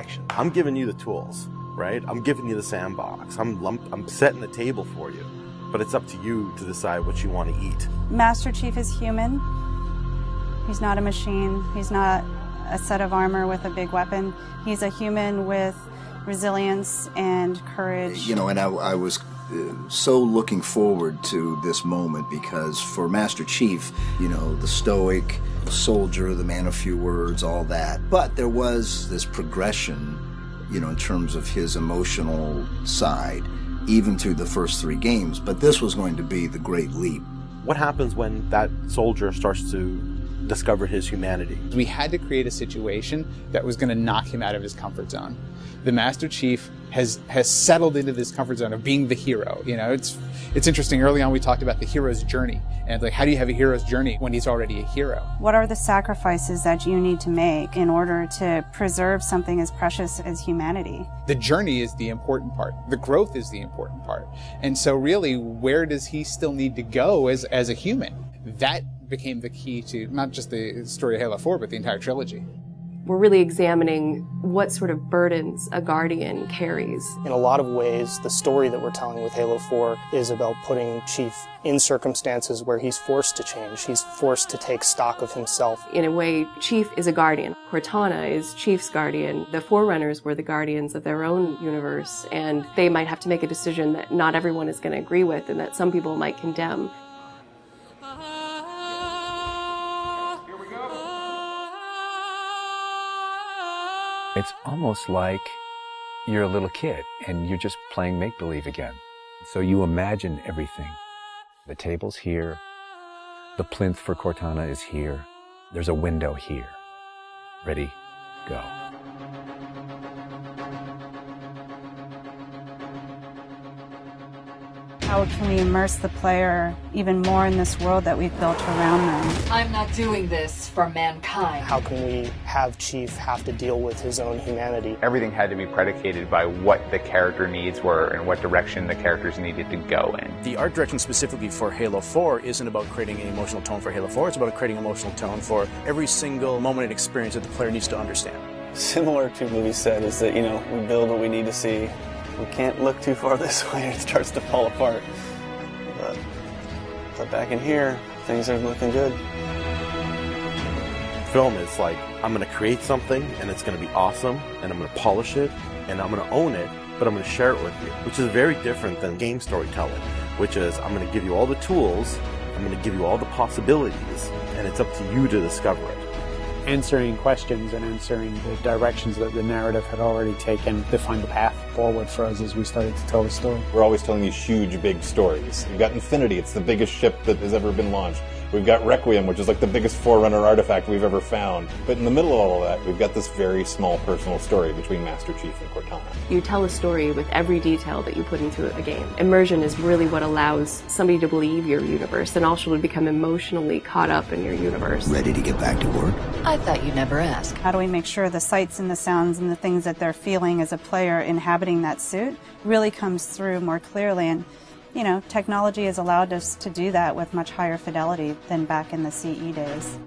action. I'm giving you the tools, right? I'm giving you the sandbox. I'm setting the table for you. But it's up to you to decide what you want to eat. Master Chief is human. He's not a machine. He's not a set of armor with a big weapon. He's a human with resilience and courage. You know, and I was so looking forward to this moment because for Master Chief, you know, the stoic soldier, the man of few words, all that. But there was this progression, you know, in terms of his emotional side, even through the first 3 games. But this was going to be the great leap. What happens when that soldier starts to discover his humanity? We had to create a situation that was going to knock him out of his comfort zone. The Master Chief has settled into this comfort zone of being the hero. You know, it's interesting. Early on, we talked about the hero's journey, and like, how do you have a hero's journey when he's already a hero? What are the sacrifices that you need to make in order to preserve something as precious as humanity? The journey is the important part. The growth is the important part. And so really, where does he still need to go as a human? That became the key to not just the story of Halo 4, but the entire trilogy. We're really examining what sort of burdens a Guardian carries. In a lot of ways, the story that we're telling with Halo 4 is about putting Chief in circumstances where he's forced to change. He's forced to take stock of himself. In a way, Chief is a Guardian. Cortana is Chief's Guardian. The Forerunners were the Guardians of their own universe, and they might have to make a decision that not everyone is going to agree with and that some people might condemn. It's almost like you're a little kid and you're just playing make-believe again. So you imagine everything. The table's here. The plinth for Cortana is here. There's a window here. Ready, go. How can we immerse the player even more in this world that we've built around them? I'm not doing this for mankind. How can we have Chief have to deal with his own humanity? Everything had to be predicated by what the character needs were and what direction the characters needed to go in. The art direction specifically for Halo 4 isn't about creating an emotional tone for Halo 4, it's about creating an emotional tone for every single moment and experience that the player needs to understand. Similar to what movie said is that, you know, we build what we need to see. We can't look too far this way, it starts to fall apart. But back in here, things are looking good. Film is like, I'm going to create something, and it's going to be awesome, and I'm going to polish it, and I'm going to own it, but I'm going to share it with you, which is very different than game storytelling, which is I'm going to give you all the tools, I'm going to give you all the possibilities, and it's up to you to discover it. Answering questions and answering the directions that the narrative had already taken defined the path forward for us as we started to tell the story. We're always telling these huge, big stories. You've got Infinity, it's the biggest ship that has ever been launched. We've got Requiem, which is like the biggest Forerunner artifact we've ever found. But in the middle of all of that, we've got this very small personal story between Master Chief and Cortana. You tell a story with every detail that you put into a game. Immersion is really what allows somebody to believe your universe and also to become emotionally caught up in your universe. Ready to get back to work? I thought you'd never ask. How do we make sure the sights and the sounds and the things that they're feeling as a player inhabiting that suit really comes through more clearly? And you know, technology has allowed us to do that with much higher fidelity than back in the CE days.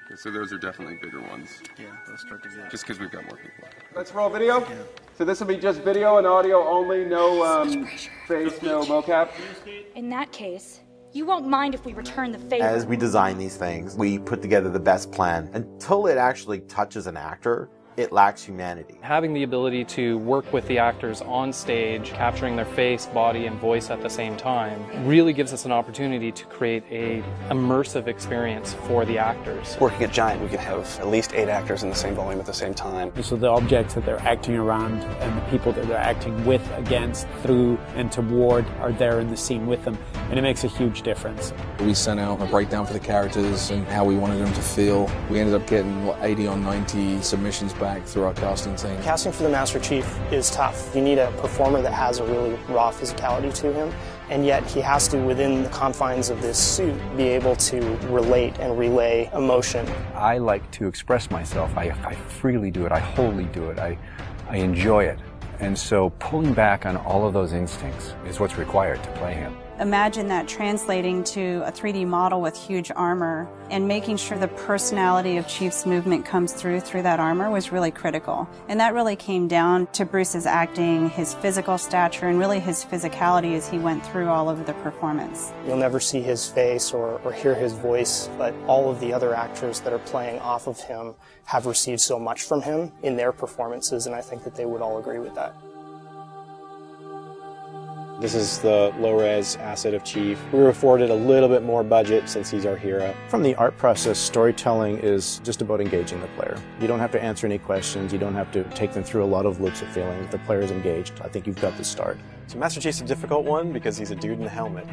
Okay, so those are definitely bigger ones. Yeah, those start to get. Just because we've got more people. Let's roll video. Yeah. So this will be just video and audio only, no face, no mocap. In that case, you won't mind if we return the favor. As we design these things, we put together the best plan. Until it actually touches an actor, it lacks humanity. Having the ability to work with the actors on stage, capturing their face, body, and voice at the same time, really gives us an opportunity to create an immersive experience for the actors. Working at Giant, we could have at least 8 actors in the same volume at the same time. So the objects that they're acting around and the people that they're acting with, against, through, and toward are there in the scene with them, and it makes a huge difference. We sent out a breakdown for the characters and how we wanted them to feel. We ended up getting, 80 or 90 submissions back through our casting team. Casting for the Master Chief is tough. You need a performer that has a really raw physicality to him, and yet he has to, within the confines of this suit, be able to relate and relay emotion. I like to express myself. I freely do it. I wholly do it. I enjoy it. And so pulling back on all of those instincts is what's required to play him. imagine that translating to a 3D model with huge armor and making sure the personality of Chief's movement comes through that armor was really critical. And that really came down to Bruce's acting, his physical stature, and really his physicality as he went through all of the performance. You'll never see his face or hear his voice, but all of the other actors that are playing off of him have received so much from him in their performances, and I think that they would all agree with that. This is the low-res asset of Chief. We were afforded a little bit more budget since he's our hero. From the art process, storytelling is just about engaging the player. You don't have to answer any questions. You don't have to take them through a lot of loops of feeling. If the player is engaged, I think you've got the start. So Master Chief's a difficult one because he's a dude in a helmet.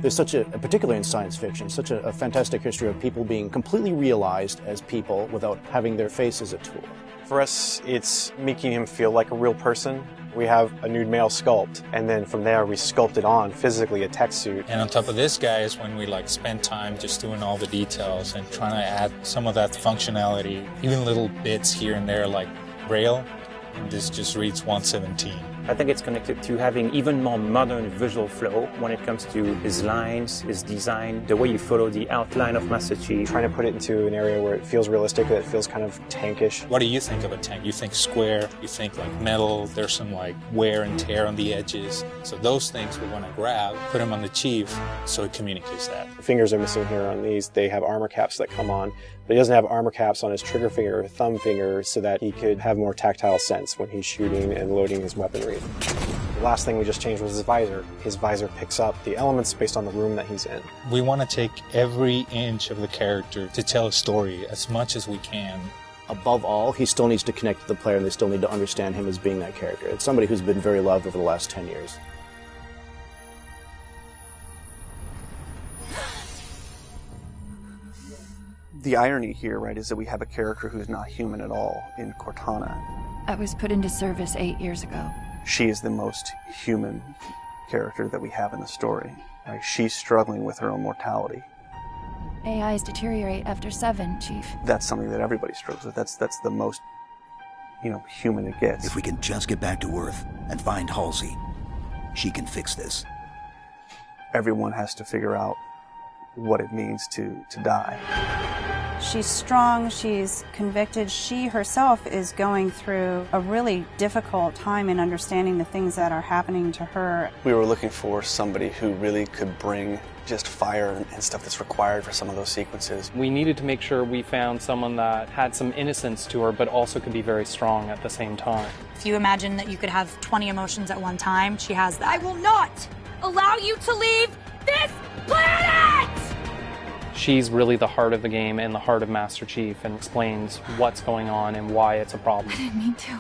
There's such particularly in science fiction, such a fantastic history of people being completely realized as people without having their face as a tool. For us, it's making him feel like a real person. We have a nude male sculpt, and then from there we sculpt it on physically a tech suit. And on top of this, guys, when we spend time just doing all the details and trying to add some of that functionality, even little bits here and there like Braille, and this just reads 117. I think it's connected to having even more modern visual flow when it comes to his lines, his design, the way you follow the outline of Master Chief. Trying to put it into an area where it feels realistic, that it feels kind of tankish. What do you think of a tank? You think square, you think metal, there's some wear and tear on the edges. So those things we want to grab, put them on the Chief so it communicates that. The fingers are missing here on these. They have armor caps that come on, but he doesn't have armor caps on his trigger finger or thumb finger so that he could have more tactile sense when he's shooting and loading his weaponry. The last thing we just changed was his visor. His visor picks up the elements based on the room that he's in. We want to take every inch of the character to tell a story as much as we can. Above all, he still needs to connect to the player and they still need to understand him as being that character. It's somebody who's been very loved over the last 10 years. The irony here, right, is that we have a character who's not human at all in Cortana. I was put into service 8 years ago. She is the most human character that we have in the story. Right? She's struggling with her own mortality. AIs deteriorate after 7, Chief. That's something that everybody struggles with. That's the most, human it gets. If we can just get back to Earth and find Halsey, she can fix this. Everyone has to figure out what it means to die. She's strong, she's convicted. She herself is going through a really difficult time in understanding the things that are happening to her. We were looking for somebody who really could bring just fire and stuff that's required for some of those sequences. We needed to make sure we found someone that had some innocence to her, but also could be very strong at the same time. If you imagine that you could have 20 emotions at one time, she has that. I will not allow you to leave this planet! She's really the heart of the game and the heart of Master Chief and explains what's going on and why it's a problem. I didn't mean to.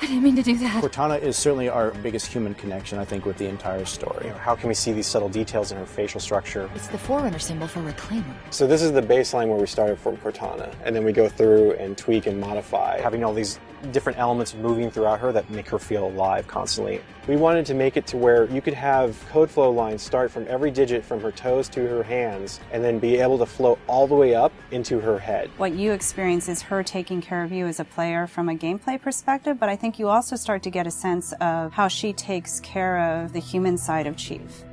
I didn't mean to do that. Cortana is certainly our biggest human connection, I think, with the entire story. How can we see these subtle details in her facial structure? It's the Forerunner symbol for Reclaimer. So this is the baseline where we started from Cortana, and then we go through and tweak and modify, having all these different elements moving throughout her that make her feel alive constantly. We wanted to make it to where you could have code flow lines start from every digit from her toes to her hands, and then be able to flow all the way up into her head. What you experience is her taking care of you as a player from a gameplay perspective, but I think you also start to get a sense of how she takes care of the human side of Chief.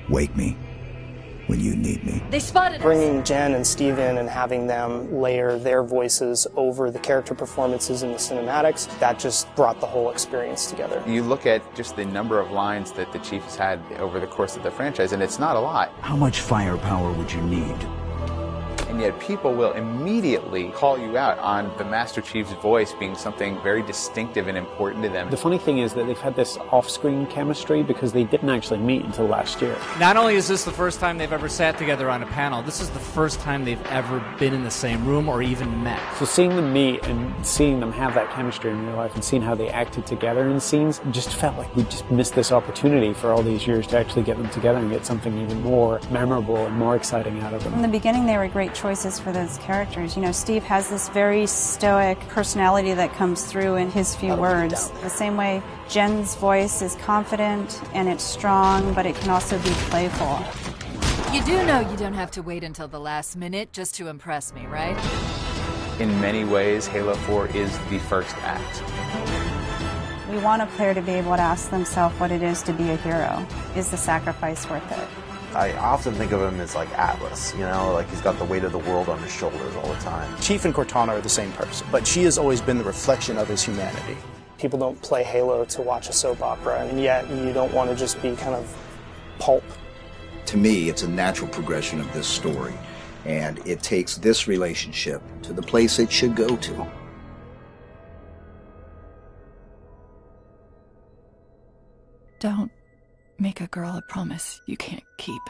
Wake me when you need me. They spotted us. Bringing Jen and Steve in and having them layer their voices over the character performances in the cinematics, that just brought the whole experience together. You look at just the number of lines that the Chief has had over the course of the franchise, and it's not a lot. How much firepower would you need? And yet people will immediately call you out on the Master Chief's voice being something very distinctive and important to them. The funny thing is that they've had this off-screen chemistry because they didn't actually meet until last year. Not only is this the first time they've ever sat together on a panel, this is the first time they've ever been in the same room or even met. So seeing them meet and seeing them have that chemistry in real life and seeing how they acted together in scenes just felt like we just missed this opportunity for all these years to actually get them together and get something even more memorable and more exciting out of them. In the beginning, they were great choices for those characters. Steve has this very stoic personality that comes through in his few words. The same way Jen's voice is confident and it's strong, but it can also be playful. You do know you don't have to wait until the last minute just to impress me, right? In many ways, Halo 4 is the first act. We want a player to be able to ask themselves what it is to be a hero. Is the sacrifice worth it? I often think of him as like Atlas, you know, like he's got the weight of the world on his shoulders all the time. Chief and Cortana are the same person, but she has always been the reflection of his humanity. People don't play Halo to watch a soap opera, and yet you don't want to just be kind of pulp. To me, it's a natural progression of this story, and it takes this relationship to the place it should go to. Don't make a girl a promise you can't keep.